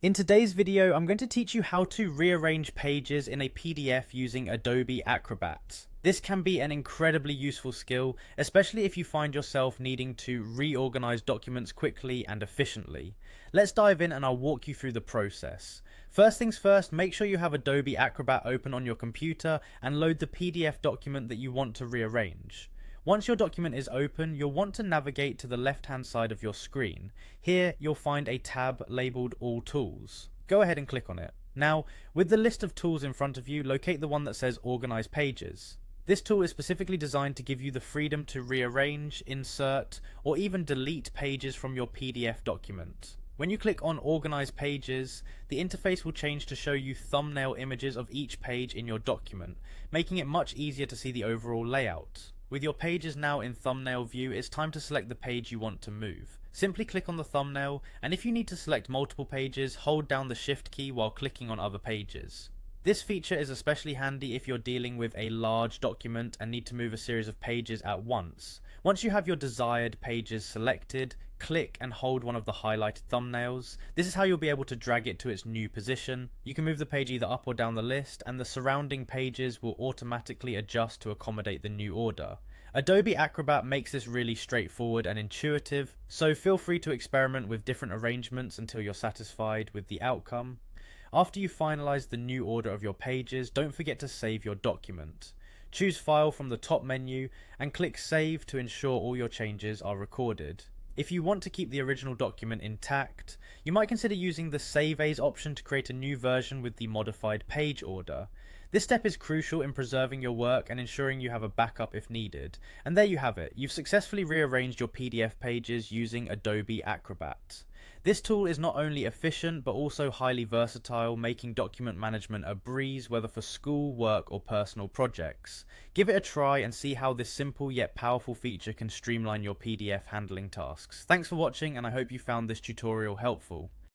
In today's video, I'm going to teach you how to rearrange pages in a PDF using Adobe Acrobat. This can be an incredibly useful skill, especially if you find yourself needing to reorganize documents quickly and efficiently. Let's dive in and I'll walk you through the process. First things first, make sure you have Adobe Acrobat open on your computer and load the PDF document that you want to rearrange. Once your document is open, you'll want to navigate to the left-hand side of your screen. Here, you'll find a tab labeled All Tools. Go ahead and click on it. Now, with the list of tools in front of you, locate the one that says Organize Pages. This tool is specifically designed to give you the freedom to rearrange, insert, or even delete pages from your PDF document. When you click on Organize Pages, the interface will change to show you thumbnail images of each page in your document, making it much easier to see the overall layout. With your pages now in thumbnail view, it's time to select the page you want to move. Simply click on the thumbnail, and if you need to select multiple pages, hold down the Shift key while clicking on other pages. This feature is especially handy if you're dealing with a large document and need to move a series of pages at once. Once you have your desired pages selected, click and hold one of the highlighted thumbnails. This is how you'll be able to drag it to its new position. You can move the page either up or down the list, and the surrounding pages will automatically adjust to accommodate the new order. Adobe Acrobat makes this really straightforward and intuitive, so feel free to experiment with different arrangements until you're satisfied with the outcome. After you finalize the new order of your pages, don't forget to save your document. Choose File from the top menu and click Save to ensure all your changes are recorded. If you want to keep the original document intact, you might consider using the Save As option to create a new version with the modified page order. This step is crucial in preserving your work and ensuring you have a backup if needed. And there you have it, you've successfully rearranged your PDF pages using Adobe Acrobat. This tool is not only efficient but also highly versatile, making document management a breeze whether for school, work or personal projects. Give it a try and see how this simple yet powerful feature can streamline your PDF handling tasks. Thanks for watching, and I hope you found this tutorial helpful.